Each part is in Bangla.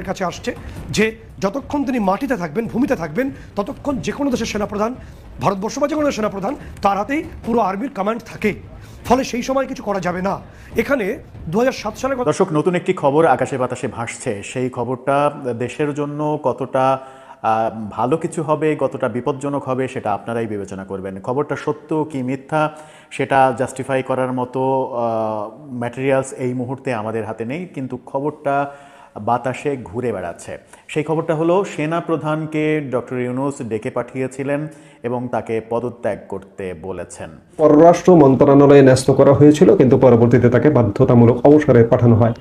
কাছে আসছে যে যতক্ষণ তিনি মাটিতে থাকবেন, ভূমিতে থাকবেন, ততক্ষণ যে কোনো দেশের সেনাপ্রধান, ভারতবর্ষ বা যে কোনো দেশের সেনাপ্রধান, তার হাতেই পুরো আর্মির কমান্ড থাকে। ফলে সেই সময় কিছু করা যাবে না। এখানে 2007 সালে দর্শক, নতুন একটি খবর আকাশে বাতাসে ভাসছে। সেই খবরটা দেশের জন্য কতটা ভালো কিছু হবে, কতটা বিপজ্জনক হবে, সেটা আপনারাই বিবেচনা করবেন। খবরটা সত্য কি মিথ্যা সেটা জাস্টিফাই করার মতো ম্যাটেরিয়ালস এই মুহূর্তে আমাদের হাতে নেই, কিন্তু খবরটা বাতাসে ঘুরে বেড়াচ্ছে। সেই খবরটা হলো, সেনা প্রধানকে ডক্টর ইউনূস ডেকে পাঠিয়েছিলেন এবং তাকে পদত্যাগ করতে বলেছেন। পররাষ্ট্র মন্ত্রণালয়ে ন্যস্ত করা হয়েছিল, কিন্তু পরবর্তীতে তাকে বাধ্যতামূলক অবসরে পাঠানো হয়।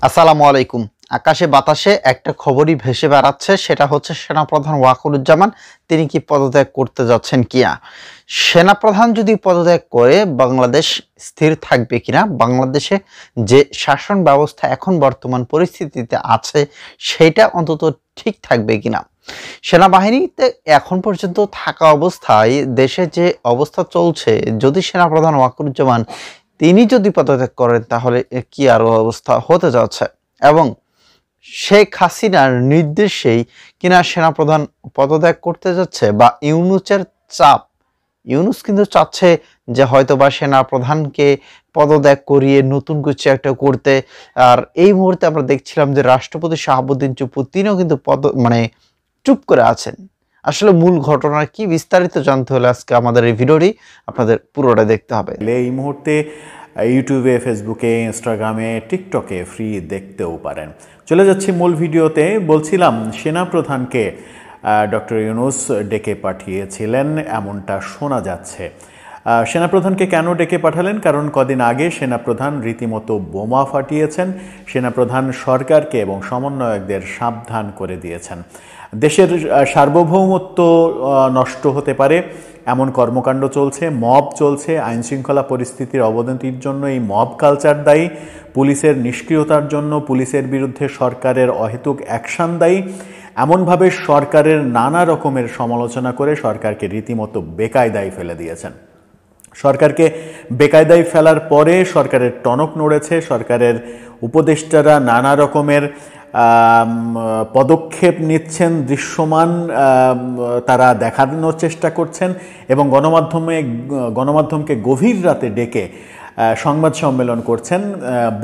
আসসালামু আলাইকুম। আকাশে বাতাসে একটা খবরই ভেসে বেড়াচ্ছে, সেটা হচ্ছে সেনাপ্রধান ওয়াকারুজ্জামান তিনি কি পদত্যাগ করতে যাচ্ছেন কিনা। সেনাপ্রধান যদি পদত্যাগ করে বাংলাদেশ স্থির থাকবে কিনা, বাংলাদেশে যে শাসন ব্যবস্থা এখন বর্তমান পরিস্থিতিতে আছে সেটা অন্তত ঠিক থাকবে কিনা। সেনাবাহিনীতে এখন পর্যন্ত থাকা অবস্থায় দেশে যে অবস্থা চলছে, যদি সেনাপ্রধান ওয়াকারুজ্জামান তিনি যদি পদত্যাগ করেন তাহলে কি আরো অবস্থা হতে যাচ্ছে। এবং শেখ হাসিনার নির্দেশেই কিনা সেনাপ্রধান পদত্যাগ করতে যাচ্ছে, বা ইউনূসের চাপ, ইউনূস কিন্তু চাচ্ছে যে হয়তোবা সেনাপ্রধানকে পদত্যাগ করিয়ে নতুন কিছু একটা করতে। আর এই মুহূর্তে আমরা দেখছিলাম যে রাষ্ট্রপতি শাহাবুদ্দিন চুপ্পু তিনিও কিন্তু চুপ করে আছেন। আসলে মূল ঘটনা কি বিস্তারিত জানতে হলে আজকে আমাদের এই ভিডিওটি আপনাদের পুরোটা দেখতে হবে। এই মুহূর্তে ইউটিউবে, ফেসবুকে, ইনস্টাগ্রামে, টিকটকে ফ্রি দেখতেও পারেন। চলে যাচ্ছি মূল ভিডিওতে। বলছিলাম, সেনাপ্রধানকে ডক্টর ইউনূস ডেকে পাঠিয়েছিলেন এমনটা শোনা যাচ্ছে। সেনাপ্রধানকে কেন ডেকে পাঠালেন? কারণ কদিন আগে সেনাপ্রধান রীতিমতো বোমা ফাটিয়েছেন। সেনাপ্রধান সরকারকে এবং সমন্বয়কদের সাবধান করে দিয়েছেন। দেশের সার্বভৌমত্ব নষ্ট হতে পারে এমন কর্মকাণ্ড চলছে, মব চলছে। আইনশৃঙ্খলা পরিস্থিতির অবনতির জন্য এই মব কালচার দায়ী, পুলিশের নিষ্ক্রিয়তার জন্য পুলিশের বিরুদ্ধে সরকারের অহেতুক অ্যাকশন দায়ী। এমনভাবে সরকারের নানা রকমের সমালোচনা করে সরকারকে রীতিমতো বেকায়দায় ফেলে দিয়েছেন। সরকারকে বেকায়দায় ফেলার পরে সরকারের টনক নড়েছে। সরকারের উপদেষ্টারা নানা রকমের পদক্ষেপ নিচ্ছেন, দৃশ্যমান তারা দেখানোর চেষ্টা করছেন এবং গণমাধ্যমকে গভীর রাতে ডেকে সংবাদ সম্মেলন করছেন,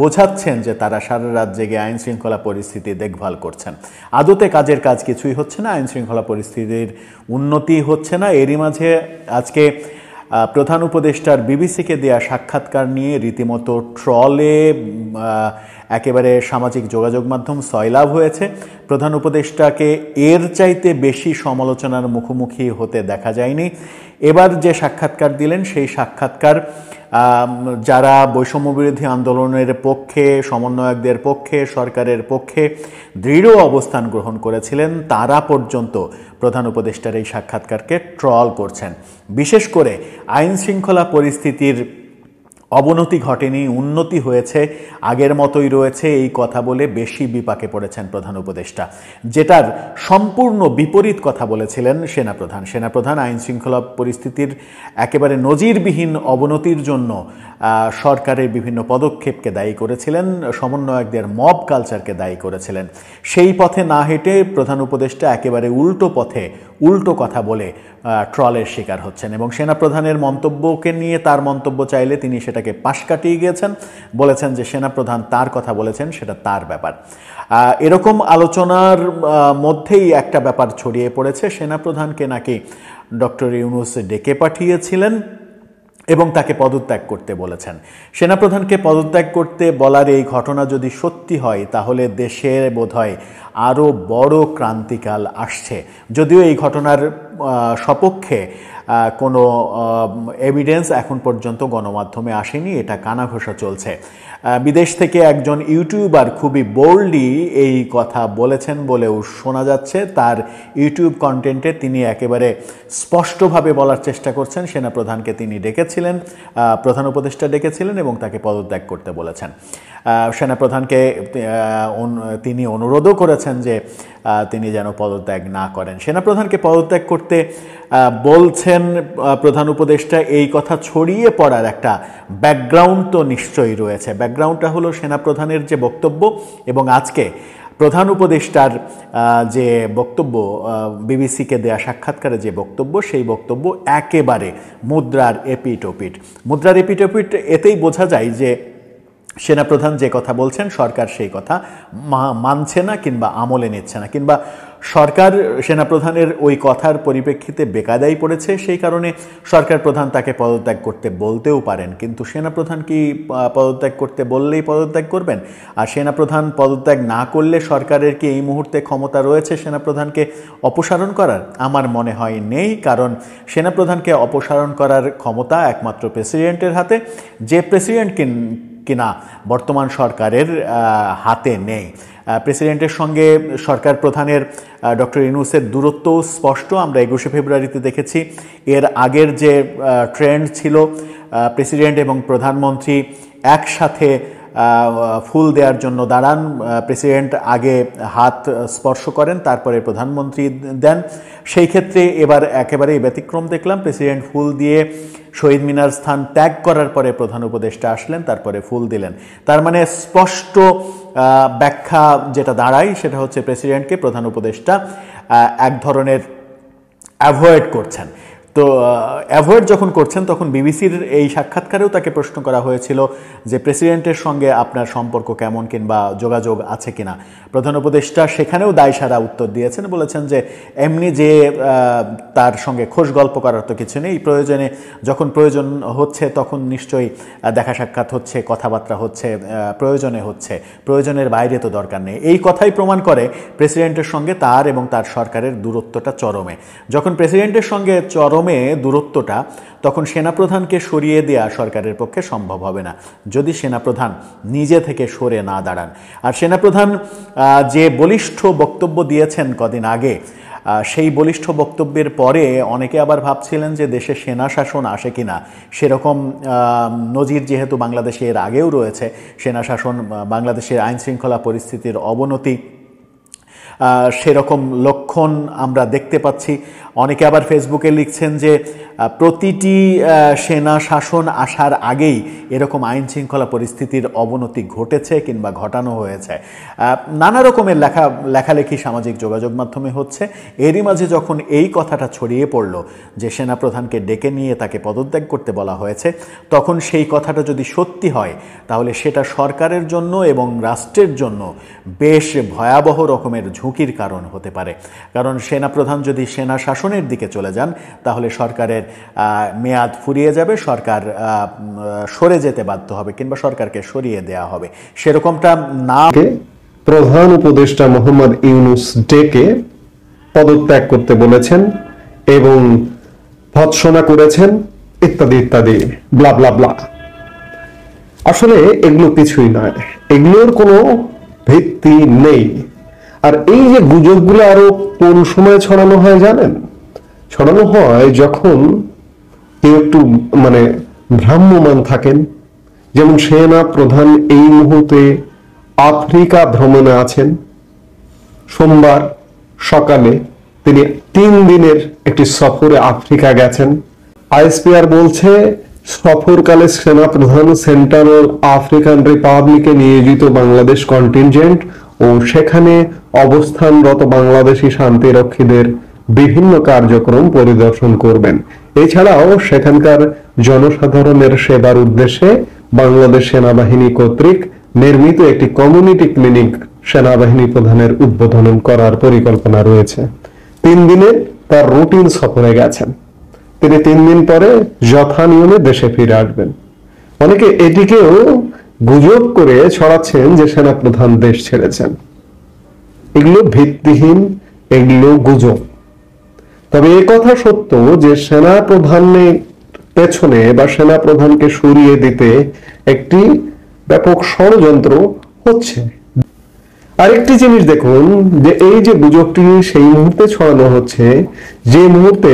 বোঝাচ্ছেন যে তারা সারা রাত জেগে আইন শৃঙ্খলা পরিস্থিতি দেখভাল করছেন। আদতে কাজের কাজ কিছুই হচ্ছে না, আইন শৃঙ্খলা পরিস্থিতির উন্নতি হচ্ছে না। এরই মাঝে আজকে প্রধান উপদেষ্টার বিবিসিকে দেয়া সাক্ষাৎকার নিয়ে রীতিমতো ট্রলে একেবারে সামাজিক যোগাযোগ মাধ্যম সয়লাভ হয়েছে। প্রধান উপদেষ্টাকে এর চাইতে বেশি সমালোচনার মুখোমুখি হতে দেখা যায়নি। এবার যে সাক্ষাৎকার দিলেন সেই সাক্ষাৎকার যারা বৈষম্যবিরোধী আন্দোলনের পক্ষে, সমন্বয়কদের পক্ষে, সরকারের পক্ষে দৃঢ় অবস্থান গ্রহণ করেছিলেন, তারা পর্যন্ত প্রধান উপদেষ্টার এই সাক্ষাৎকারকে ট্রল করছেন। বিশেষ করে আইন শৃঙ্খলা পরিস্থিতির অবনতি ঘটেনি, উন্নতি হয়েছে, আগের মতোই রয়েছে, এই কথা বলে বেশি বিপাকে পড়েছেন প্রধান উপদেষ্টা। যেটার সম্পূর্ণ বিপরীত কথা বলেছিলেন সেনাপ্রধান আইন শৃঙ্খলা পরিস্থিতির একেবারে নজিরবিহীন অবনতির জন্য সরকারের বিভিন্ন পদক্ষেপকে দায়ী করেছিলেন, সমন্বয়কদের মব কালচারকে দায়ী করেছিলেন। সেই পথে না হেঁটে প্রধান উপদেষ্টা একেবারে উল্টো পথে উল্টো কথা বলে ট্রলের শিকার হচ্ছেন এবং সেনাপ্রধানের মন্তব্যকে নিয়ে তার মন্তব্য চাইলে তিনি সেটাকে পাশ কাটিয়ে গিয়েছেন, বলেছেন যে সেনাপ্রধান তার কথা বলেছেন, সেটা তার ব্যাপার। এরকম আলোচনার মধ্যেই একটা ব্যাপার ছড়িয়ে পড়েছে, সেনাপ্রধানকে নাকি ডক্টর ইউনূস ডেকে পাঠিয়েছিলেন এবং তাকে পদত্যাগ করতে বলেছেন। সেনাপ্রধানকে পদত্যাগ করতে বলার এই ঘটনা যদি সত্যি হয় তাহলে দেশে বোধহয় আরও বড় ক্রান্তিকাল আসছে। যদিও এই ঘটনার সপক্ষে কোনো এভিডেন্স এখন পর্যন্ত গণমাধ্যমে আসেনি, এটা কানাঘোষা চলছে। বিদেশ থেকে একজন ইউটিউবার খুবই বোল্ডলি এই কথা বলেছেন বলেও শোনা যাচ্ছে। তার ইউটিউব কন্টেন্টে তিনি একেবারে স্পষ্টভাবে বলার চেষ্টা করছেন সেনাপ্রধানকে তিনি ডেকেছিলেন, প্রধান উপদেষ্টা ডেকেছিলেন এবং তাকে পদত্যাগ করতে বলেছেন। সেনাপ্রধানকে তিনি অনুরোধও করেছেন যে তিনি যেন পদত্যাগ না করেন। সেনাপ্রধানকে পদত্যাগ করতে বলছেন প্রধান উপদেষ্টা, এই কথা ছড়িয়ে পড়ার একটা ব্যাকগ্রাউন্ড তো নিশ্চয়ই রয়েছে। ব্যাকগ্রাউন্ডটা হলো সেনাপ্রধানের যে বক্তব্য এবং আজকে প্রধান উপদেষ্টার যে বক্তব্য, বিবিসিকে দেয়া সাক্ষাৎকারে যে বক্তব্য, সেই বক্তব্য একেবারে মুদ্রার এপিটোপিট। মুদ্রার এপিটোপিট এতেই বোঝা যায় যে সেনাপ্রধান যে কথা বলছেন সরকার সেই কথা মানছে না কিংবা আমলে নিচ্ছে না, কিংবা সরকার সেনাপ্রধানের ওই কথার পরিপ্রেক্ষিতে বেকায়দায় পড়েছে, সেই কারণে সরকার প্রধান তাকে পদত্যাগ করতে বলতেও পারেন। কিন্তু সেনাপ্রধান কি পদত্যাগ করতে বললেই পদত্যাগ করবেন? আর সেনাপ্রধান পদত্যাগ না করলে সরকারের কি এই মুহূর্তে ক্ষমতা রয়েছে সেনাপ্রধানকে অপসারণ করার? আমার মনে হয় নেই, কারণ সেনাপ্রধানকে অপসারণ করার ক্ষমতা একমাত্র প্রেসিডেন্টের হাতে, যে প্রেসিডেন্ট কিনা বর্তমান সরকারের হাতে নেই। প্রেসিডেন্টের সঙ্গে সরকার প্রধানের ডক্টর ইউনূসের দূরত্ব স্পষ্ট, আমরা 21শে ফেব্রুয়ারিতে দেখেছি। এর আগের যে ট্রেন্ড ছিল, প্রেসিডেন্ট এবং প্রধানমন্ত্রী একসাথে ফুল দেওয়ার জন্য দাঁড়ান, প্রেসিডেন্ট আগে হাত স্পর্শ করেন, তারপরে প্রধানমন্ত্রী দেন। সেই ক্ষেত্রে এবার একেবারেই ব্যতিক্রম দেখলাম, প্রেসিডেন্ট ফুল দিয়ে শহীদ মিনার স্থান ত্যাগ করার পরে প্রধান উপদেষ্টা আসলেন, তারপরে ফুল দিলেন। তার মানে স্পষ্ট ব্যাখ্যা যেটা দাঁড়ায় সেটা হচ্ছে প্রেসিডেন্টকে প্রধান উপদেষ্টা এক ধরনের অ্যাভয়েড করছেন। তো অ্যাভয়েড যখন করছেন তখন বিবিসির এই সাক্ষাৎকারেও তাকে প্রশ্ন করা হয়েছিল যে প্রেসিডেন্টের সঙ্গে আপনার সম্পর্ক কেমন কিংবা যোগাযোগ আছে কিনা। প্রধান উপদেষ্টা সেখানেও দায়সারা উত্তর দিয়েছেন, বলেছেন যে এমনি যে তার সঙ্গে খোশ গল্প করার তো কিছু নেই, প্রয়োজনে যখন প্রয়োজন হচ্ছে তখন নিশ্চয়ই দেখা সাক্ষাৎ হচ্ছে, কথাবার্তা হচ্ছে, প্রয়োজনে হচ্ছে, প্রয়োজনের বাইরে তো দরকার নেই। এই কথাই প্রমাণ করে প্রেসিডেন্টের সঙ্গে তার এবং তার সরকারের দূরত্বটা চরমে। যখন প্রেসিডেন্টের সঙ্গে চরমে দূরত্বটা, তখন সেনাপ্রধানকে সরিয়ে দেওয়া সরকারের পক্ষে সম্ভব হবে না যদি সেনাপ্রধান নিজে থেকে সরে না দাঁড়ান। আর সেনাপ্রধান যে বলিষ্ঠ বক্তব্য দিয়েছেন কদিন আগে, সেই বলিষ্ঠ বক্তব্যের পরে অনেকে আবার ভাবছিলেন যে দেশে সেনা শাসন আসে কিনা। সেরকম নজির যেহেতু বাংলাদেশে এর আগেও রয়েছে, সেনা শাসন, বাংলাদেশের আইনশৃঙ্খলা পরিস্থিতির অবনতি, সেরকম লক্ষণ আমরা দেখতে পাচ্ছি। অনেকে আবার ফেসবুকে লিখছেন যে প্রতিটি সেনা শাসন আসার আগেই এরকম আইনশৃঙ্খলা পরিস্থিতির অবনতি ঘটেছে কিংবা ঘটানো হয়েছে। নানা রকমের লেখালেখি সামাজিক যোগাযোগ মাধ্যমে হচ্ছে। এরই মাঝে যখন এই কথাটা ছড়িয়ে পড়ল যে সেনাপ্রধানকে ডেকে নিয়ে তাকে পদত্যাগ করতে বলা হয়েছে, তখন সেই কথাটা যদি সত্যি হয় তাহলে সেটা সরকারের জন্য এবং রাষ্ট্রের জন্য বেশ ভয়াবহ রকমের ঝুঁকির কারণ হতে পারে। কারণ সেনাপ্রধান যদি সেনা শাসনের দিকে চলে যান তাহলে সরকারের মেয়াদ ফুরিয়ে যাবে, সরকার সরে যেতে বাধ্য হবে কিংবা সরকারকে সরিয়ে দেওয়া হবে। সেরকমটা না, প্রধান উপদেষ্টা মোহাম্মদ ইউনূস ডেকে পদত্যাগ করতে বলেছেন এবং ভৎসনা করেছেন ইত্যাদি ইত্যাদি, ব্লা ব্লা ব্লা। আসলে এগুলো কিছুই নয়, এগুলোর কোনো ভিত্তি নেই। আর এই যে গুজবগুলো আরো কোন সময় ছড়ানো হয় জানেন? ছড়ানো হয় যখন কেউ একটু ভ্রাম্যমান থাকেন। যেমন সেনা প্রধান এই মুহূর্তে আফ্রিকা ভ্রমণে আছেন। সোমবার সকালে তিনি 3 দিনের একটি সফরে আফ্রিকা গেছেন। আইএসপিআর বলছে সফরকালে সেনা প্রধান সেন্ট্রাল আফ্রিকান রিপাবলিকে নিয়োজিত বাংলাদেশ কন্টিনজেন্ট ও সেখানে অবস্থানরত বাংলাদেশি শান্তিরক্ষীদের বিভিন্ন কার্যক্রম পরিদর্শন করবেন। এছাড়াও সেখানকার জনসাধারণের সেবার উদ্দেশ্যে বাংলাদেশ সেনাবাহিনী কর্তৃক নির্মিত একটি কমিউনিটি ক্লিনিক সেনাবাহিনী প্রধানের উদ্বোধন করার পরিকল্পনা রয়েছে। 3 দিনে তার রুটিন সফরে গেছেন। তিনি 3 দিন পরে যথা নিয়মে দেশে ফিরে আসবেন। অনেকে এটিকেও গুজব করে ছড়াচ্ছেন যে সেনাপ্রধান দেশ ছেড়েছেন। এগুলো ভিত্তিহীন, এগুলো গুজব। তবে এ কথা সত্য যে সেনা প্রধানের পেছনে বা সেনা প্রধানকে সরিয়ে দিতে একটি ব্যাপক ষড়যন্ত্র হচ্ছে। আরেকটি জিনিস দেখুন যে এই যে গুজবটি সেই মুহূর্তে ছড়ানো হচ্ছে যে মুহূর্তে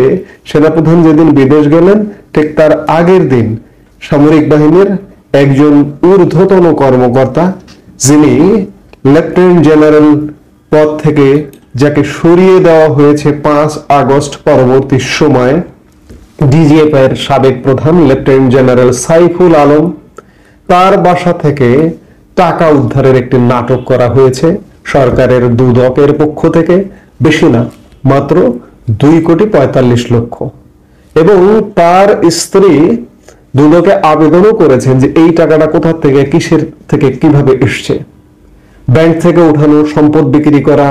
সেনাপ্রধান যেদিন বিদেশ গেলেন ঠিক তার আগের দিন সামরিক বাহিনীর একজন ঊর্ধ্বতন কর্মকর্তা, যিনি লেফটেন্যান্ট জেনারেল পদ থেকে যাকে সরিয়ে দেওয়া হয়েছে 5 আগস্ট পরবর্তী সময়, ডিজিএফ এর সাবেক প্রধান লেফটেন্যান্ট জেনারেল সাইফুল আলম, তার বাসা থেকে টাকা উদ্ধারের একটি নাটক করা হয়েছে সরকারের দুদকের পক্ষ থেকে, বেশি না, মাত্র 2,45,00,000। এবং তার স্ত্রী দুদকে আবেদনও করেছেন যে এই টাকাটা কোথা থেকে, কিসের থেকে, কিভাবে এসছে, ব্যাংক থেকে উঠানো, সম্পদ বিক্রি করা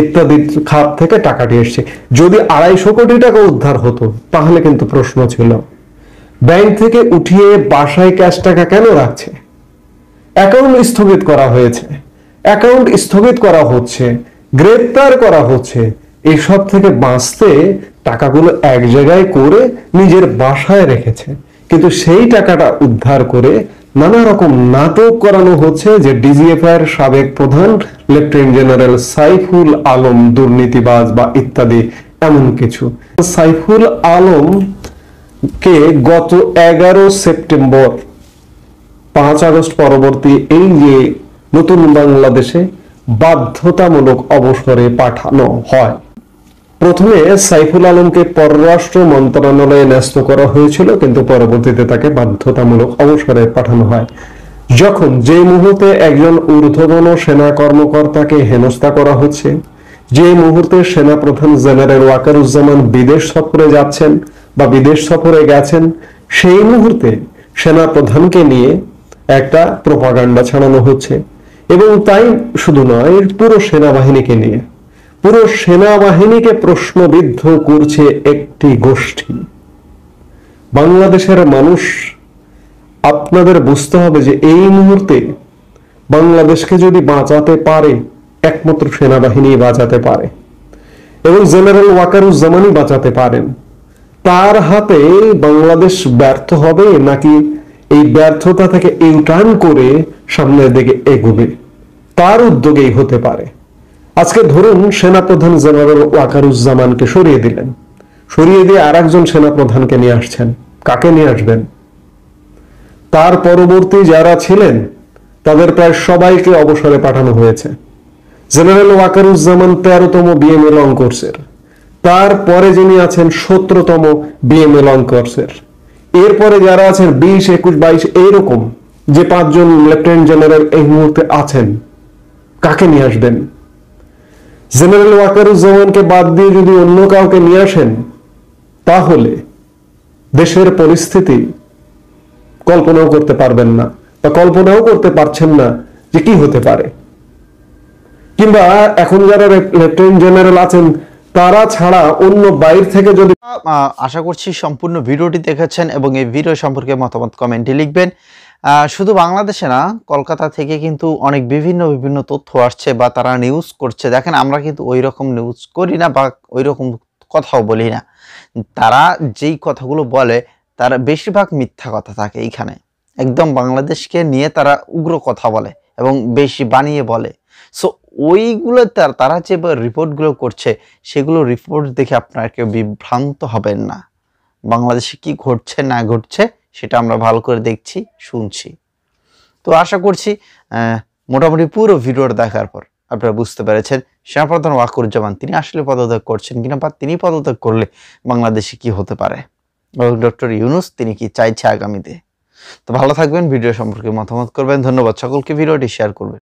ইত্যাদি খাত থেকে টাকাটি এসছে। যদি 250 কোটি টাকা উদ্ধার হতো তাহলে কিন্তু প্রশ্ন ছিল, ব্যাংক থেকে উঠিয়ে বাসায় ক্যাশ টাকা কেন রাখছে? অ্যাকাউন্ট স্থগিত করা হয়েছে, অ্যাকাউন্ট স্থগিত করা হচ্ছে, গ্রেফতার করা হচ্ছে, এইসব থেকে বাঁচতে টাকাগুলো এক জায়গায় করে নিজের বাসায় রেখেছে। কিন্তু সেই টাকাটা উদ্ধার করে নানা রকম নাটক করানো হচ্ছে যে ডিজিএফআই এর সাবেক প্রধান লেফটেন্যান্ট জেনারেল সাইফুল আলম দুর্নীতিবাজ বা ইত্যাদি এমন কিছু। সাইফুল আলম কে গত 11 সেপ্টেম্বর 5 আগস্ট পরবর্তী এই যে নতুন বাংলাদেশে বাধ্যতামূলক অবসরে পাঠানো হয়। প্রথমে সাইফুল আলমকে পররাষ্ট্র মন্ত্রণালয়ে ন্যস্ত করা হয়েছিল, কিন্তু পরবর্তীতে তাকে বাধ্যতামূলক অবসরে পাঠানো হয়। যখন যে মুহূর্তে একজন ঊর্ধ্বতন সেনা কর্মকর্তাকে হেনস্থা করা হচ্ছে, যে মুহূর্তে সেনাপ্রধান জেনারেল ওয়াকারুজ্জামান বিদেশ সফরে যাচ্ছেন বা বিদেশ সফরে গেছেন, সেই মুহূর্তে সেনাপ্রধানকে নিয়ে একটা প্রোপাগান্ডা ছড়ানো হচ্ছে। এবং তাই শুধু নয়, পুরো সেনাবাহিনীকে নিয়ে, পুরো সেনাবাহিনীকে প্রশ্নবিদ্ধ করছে একটি গোষ্ঠী। বাংলাদেশের মানুষ, আপনাদের বুঝতে হবে যে এই মুহূর্তে বাংলাদেশকে যদি বাঁচাতে পারে একমাত্র সেনাবাহিনী বাঁচাতে পারে, এবং জেনারেল ওয়াকারুজ্জামানই বাঁচাতে পারেন। তার হাতে বাংলাদেশ ব্যর্থ হবে নাকি এই ব্যর্থতা থেকে ইউটার্ন করে সামনের দিকে এগোবে, তার উদ্যোগেই হতে পারে। আজকে ধরুন সেনাপ্রধান জেনারেল ওয়াকারুজ্জামানকে সরিয়ে দিলেন, সরিয়ে দিয়ে আরেকজন সেনাপ্রধানকে নিয়ে আসছেন। কাকে নিয়ে আসবেন? তার পরবর্তী যারা ছিলেন তাদের প্রায় সবাইকে অবসরে পাঠানো হয়েছে। জেনারেল ওয়াকারুজ্জামান 13তম বিএমএ লং কোর্সের, তারপরে যিনি আছেন 17তম বিএমএ লং কোর্সের, এরপরে যারা আছেন 20, 21, 22 এইরকম যে 5 জন লেফটেন্যান্ট জেনারেল এই মুহূর্তে আছেন, কাকে নিয়ে আসবেন? জেনারেল ওয়াকারুজ্জামানকে বাদ দিয়ে যদি অন্য কাউকে নিয়ে আসেন তাহলে দেশের পরিস্থিতি কল্পনাও করতে পারবেন না, বা কল্পনাও করতে পারছেন না যে কি হতে পারে। কিংবা এখন যারা লেফটেন্যান্ট জেনারেল আছেন তারা ছাড়া অন্য বাইরে থেকে যদি, আশা করছি সম্পূর্ণ ভিডিওটি দেখেছেন এবং এই ভিডিও সম্পর্কে মতামত কমেন্টে লিখবেন। শুধু বাংলাদেশে না, কলকাতা থেকে কিন্তু অনেক বিভিন্ন তথ্য আসছে বা তারা নিউজ করছে। দেখেন, আমরা কিন্তু ওই রকম নিউজ করি না বা ওই রকম কথাও বলি না। তারা যেই কথাগুলো বলে তারা বেশিরভাগ মিথ্যা কথা থাকে। এইখানে একদম বাংলাদেশকে নিয়ে তারা উগ্র কথা বলে এবং বেশি বানিয়ে বলে। সো ওইগুলো তারা যে রিপোর্টগুলো করছে, সেগুলো রিপোর্ট দেখে আপনারা কেউ বিভ্রান্ত হবেন না। বাংলাদেশে কি ঘটছে না ঘটছে সেটা আমরা ভালো করে দেখছি, শুনছি। তো আশা করছি মোটামুটি পুরো ভিডিওটা দেখার পর আপনারা বুঝতে পেরেছেন সেনাপ্রধান ওয়াকারুজ্জামান তিনি আসলে পদত্যাগ করছেন কিনা, বা তিনি পদত্যাগ করলে বাংলাদেশে কি হতে পারে, এবং ডক্টর ইউনূস তিনি কি চাইছে আগামীতে। তো ভালো থাকবেন, ভিডিও সম্পর্কে মতামত করবেন। ধন্যবাদ সকলকে, ভিডিওটি শেয়ার করবেন।